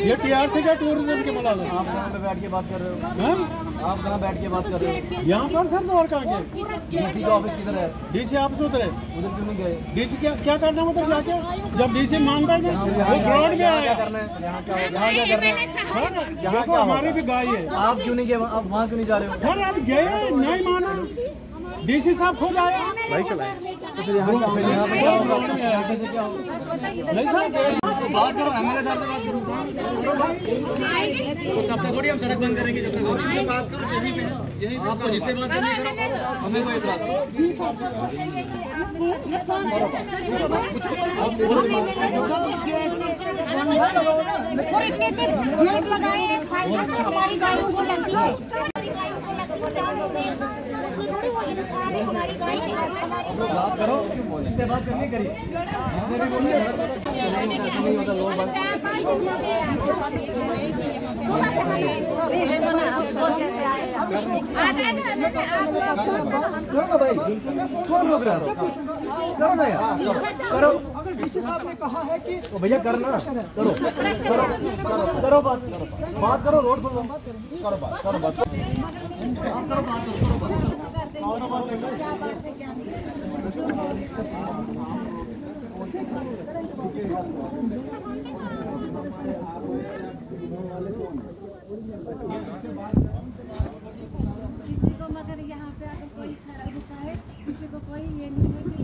ये टीआरसी का टूरिज्म के मुलाजिम। आप कहाँ पे बैठ के बात कर रहे हो? आप कहाँ बैठ के बात कर रहे हो? यहाँ पर सर और कहाँ गए? डीसी का ऑफिस किधर है? डीसी ऑफिस उतरे, उधर क्यों नहीं गए? डीसी क्या करना मतलब जाके? जब डीसी मानता है वो ग्राउंड में आया। क्या करना है? यहाँ क्या करना है? यहाँ को हमारी भी गाय है। आप क्यों नहीं गए? आप वहाँ क्यों नहीं जा रहे हो? सर अब गए नहीं माना, डीसी साहब खुद आया भाई चलाए। तो फिर यहाँ पे क्या होगा? कैसे क्या होगा? नहीं सर बात करो एमएलए साहब से बात करो। तो तब तक थोड़ी हम सड़क बंद करेंगे जब तक बात करो यहीं पे आपको जिससे बात करनी करो हमें कोई इतराज गेट लगाए हमारी गाड़ियों को लगती है। बात करो जिससे बात करनी करिए जिससे भी बोलिए भाई कौन रोक रहा है? करो ना यार करो। अगर डीसी साहब ने कहा है कि भैया करना करो करो बात करो रोड पर करो बात किसी को मगर यहाँ पे अगर कोई खड़ा होता है किसी को कोई ये नहीं है कि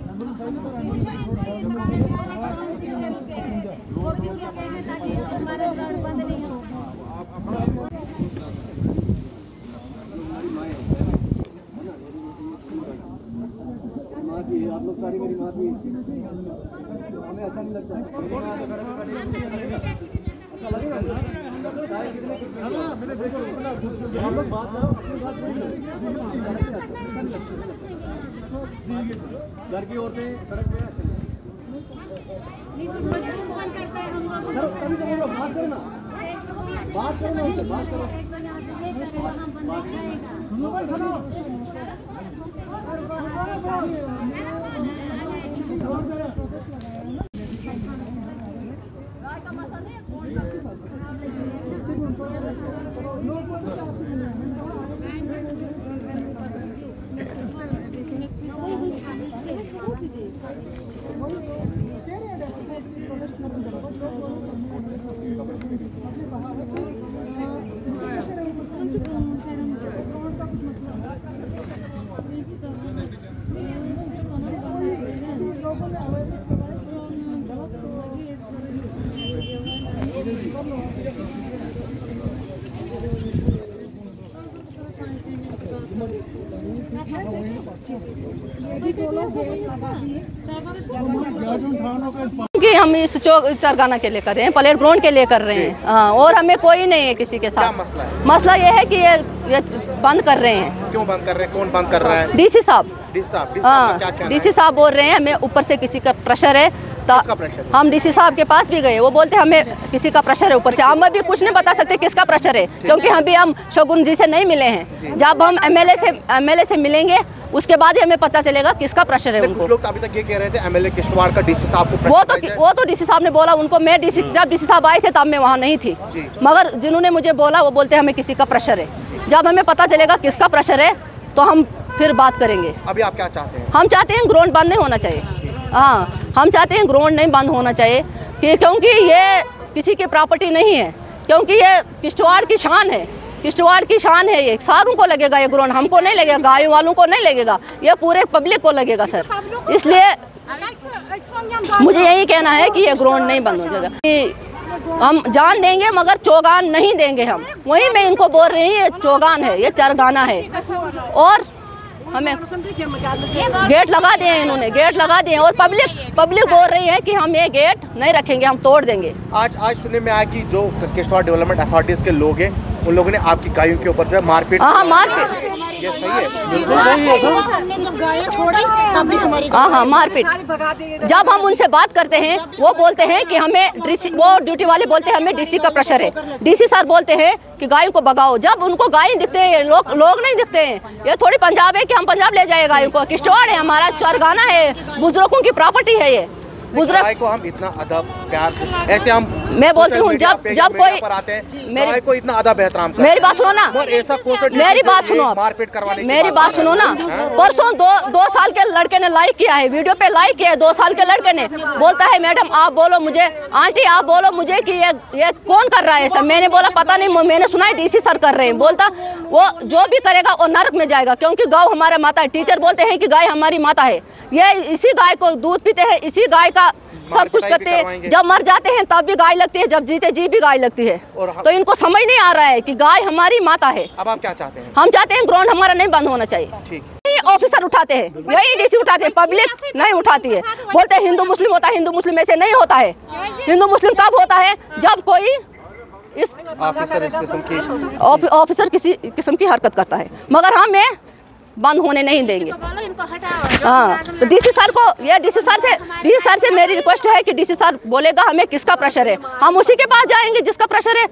वो क्यों क्या कहना ताकि हमारा ग्राउंड बंद नहीं हो। आप लोग सारी मेरी माँ की हमें अच्छा नहीं लगता अच्छा लगेगा आप लोग बात करो घर की औरतें सड़क पे बात करो ना बात करो कि हम इस चरगाना के लिए कर रहे हैं, परेड ग्राउंड के लिए कर रहे हैं। हाँ, और हमें कोई नहीं है किसी के साथ। मसला ये है कि ये बंद कर रहे हैं। क्यों बंद कर रहे हैं? कौन बंद कर रहा है? डीसी साहब। हाँ, डीसी साहब बोल रहे हैं हमें ऊपर से किसी का प्रेशर है। हम डीसी साहब के पास भी गए, वो बोलते हैं हमें किसी का प्रेशर है ऊपर से। हम अभी कुछ नहीं बता सकते किसका प्रेशर है, क्योंकि हम शगुन जी से नहीं मिले हैं। जब हम एमएलए से मिलेंगे उसके बाद ही हमें पता चलेगा किसका प्रेशर है उनको। कुछ लोग अभी तक ये कह रहे थे एमएलए किश्तवाड़ का डीसी साहब को वो तो डीसी साहब ने बोला उनको। मैं जब डीसी साहब आए थे तब मैं वहाँ नहीं थी, मगर जिन्होंने मुझे बोला वो बोलते हैं हमें किसी का प्रेशर है। जब हमें पता चलेगा किसका प्रेशर है तो हम फिर बात करेंगे। अभी आप क्या चाहते हैं? हम चाहते हैं ग्राउंड बंद नहीं होना चाहिए। हाँ, हम चाहते हैं ग्राउंड नहीं बंद होना चाहिए क्योंकि ये किसी की प्रॉपर्टी नहीं है, क्योंकि ये किश्तवाड़ की शान है। किश्तवाड़ की शान है, ये सारों को लगेगा ये ग्राउंड। हमको नहीं लगेगा, गायों वालों को नहीं लगेगा, ये पूरे पब्लिक को लगेगा सर। इसलिए मुझे यही कहना है कि ये ग्राउंड नहीं बंद हो जाएगा। हम जान देंगे मगर चौगान नहीं देंगे हम। वही मैं इनको बोल रही हूँ, ये चौगान है, ये चरगाना है। और हमें गेट लगा दिए इन्होंने, गेट लगा दिए। और पब्लिक बोल रही है कि हम ये गेट नहीं रखेंगे, हम तोड़ देंगे। आज सुनने में आया कि जो किश्तवाड़ डेवलपमेंट अथॉरिटीज के लोग हैं उन लोगों ने आपकी गायों के ऊपर जो है मारपीट। हाँ, मारपीट। ये सही है? हाँ, मारपीट। जब हम उनसे बात करते हैं वो बोलते हैं कि हमें वो ड्यूटी वाले बोलते हैं हमें डीसी का प्रेशर है। डीसी सर बोलते हैं कि गायों को भगाओ। जब उनको गाय दिखते हैं, लोग नहीं दिखते हैं। ये थोड़ी पंजाब है कि हम पंजाब ले जाए गायों को। किश्तवाड़ है, हमारा चरगाना है, बुजुर्गों की प्रॉपर्टी है। ये बुजुर्ग को हम इतना अदब प्यार ऐसे हम मैं बोलती हूँ जब कोई आते हैं गाय को इतना आधा बेहतराम करते हैं। मेरी बात सुनो ना, ऐसा कौन सा मेरी बात सुनो, मारपीट करवाने मेरी बात सुनो ना। परसों दो साल के लड़के ने लाइक किया है, वीडियो पे लाइक किया है 2 साल के लड़के ने। बोलता है मैडम आप बोलो मुझे, आंटी आप बोलो मुझे कि ये कौन कर रहा है ऐसा। मैंने बोला पता नहीं, मैंने सुना है डीसी सर कर रहे हैं। बोलता वो जो भी करेगा वो नरक में जाएगा, क्योंकि गौ हमारा माता है। टीचर बोलते हैं कि गाय हमारी माता है, ये इसी गाय को दूध पीते हैं, इसी गाय का सब कुछ करते हैं। जब मर जाते हैं तब भी गाय लगती है, जब जीते जी भी गाय लगती है। तो इनको समझ नहीं आ रहा है कि गाय हमारी माता है। अब आप क्या चाहते हैं? हम चाहते हैं ग्राउंड हमारा नहीं बंद होना चाहिए। ठीक, ऑफिसर उठाते हैं, यही डीसी उठाते हैं, पब्लिक नहीं उठाती है। बोलते हैं हिंदू मुस्लिम होता है, हिंदू मुस्लिम ऐसे नहीं होता है। हिंदू मुस्लिम तब होता है जब कोई इस ऑफिसर किसी किस्म की हरकत करता है, मगर हमें बंद होने नहीं देंगे। हाँ, तो डीसी सर को, ये डीसी सर से मेरी रिक्वेस्ट है कि डीसी सर बोलेगा हमें किसका प्रेशर है, हम उसी के पास जाएंगे जिसका प्रेशर है।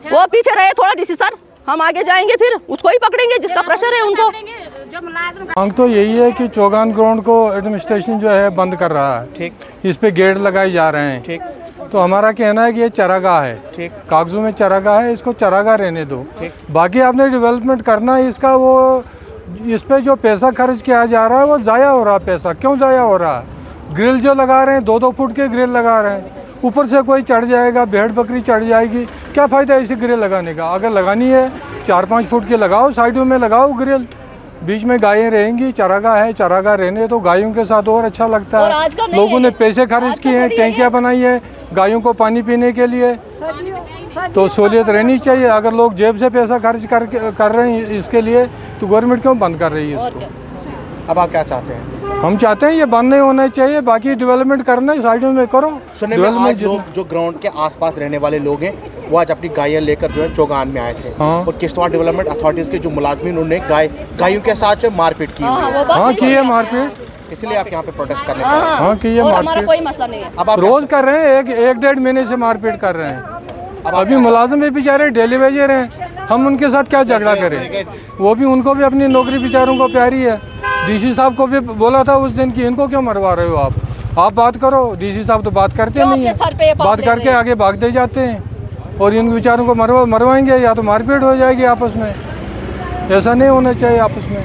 वो पीछे रहे थोड़ा डीसी सर, हम आगे जाएंगे फिर उसको ही पकड़ेंगे जिसका प्रेशर है उनको। मांग तो यही है कि चौगान ग्राउंड को एडमिनिस्ट्रेशन जो है बंद कर रहा है। ठीक, इस पे गेट लगाए जा रहे हैं। ठीक, तो हमारा कहना है कि ये चरागाह है। ठीक, कागजों में चरागाह है, इसको चरागाह रहने दो। बाकी आपने डेवलपमेंट करना है इसका, वो इस पे जो पैसा खर्च किया जा रहा है वो ज़ाया हो रहा है। पैसा क्यों ज़ाया हो रहा है? ग्रिल जो लगा रहे हैं 2-2 फुट के ग्रिल लगा रहे हैं, ऊपर से कोई चढ़ जाएगा, भेड़ बकरी चढ़ जाएगी, क्या फ़ायदा है इसे ग्रिल लगाने का? अगर लगानी है 4-5 फुट के लगाओ, साइडों में लगाओ ग्रिल, बीच में गायें रहेंगी। चरागाह है, चरागाह रहने तो गायों के साथ और अच्छा लगता है। लोगों ने पैसे खर्च किए हैं, टैंकियाँ बनाई है गायों को पानी पीने के लिए, तो सहूलियत रहनी चाहिए। अगर लोग जेब से पैसा खर्च कर रहे हैं इसके लिए, तो गवर्नमेंट क्यों बंद कर रही है इसको? अब आप क्या चाहते हैं? हम चाहते हैं ये बंद नहीं होना चाहिए, बाकी डेवलपमेंट करना है साइडों में करो। सुनने में आज लोग जो ग्राउंड के आसपास रहने वाले लोग हैं वो आज अपनी गायें लेकर जो है चौगान में आए थे। हाँ। और किश्तवाड़ डेवलपमेंट अथॉरिटीज के जो मुलाजमीन उन्होंने गायों के साथ मारपीट की। हाँ की है मारपीट, इसलिए आप यहाँ पे प्रोटेस्ट करने हाँ की है मारपीट। कोई मसला नहीं है। अब आप रोज कर रहे हैं, 1-1.5 महीने से मारपीट कर रहे हैं। अभी मुलाजिम भी बेचारे डेली वेजर हैं, हम उनके साथ क्या झगड़ा करें? वो भी, उनको भी अपनी नौकरी बेचारों को प्यारी है। डीसी साहब को भी बोला था उस दिन कि इनको क्यों मरवा रहे हो आप बात करो। डीसी साहब तो बात करते नहीं है, बात करके आगे भागते जाते हैं और इन बेचारों को मरवाएंगे या तो मारपीट हो जाएगी आपस में। ऐसा नहीं होना चाहिए आपस में।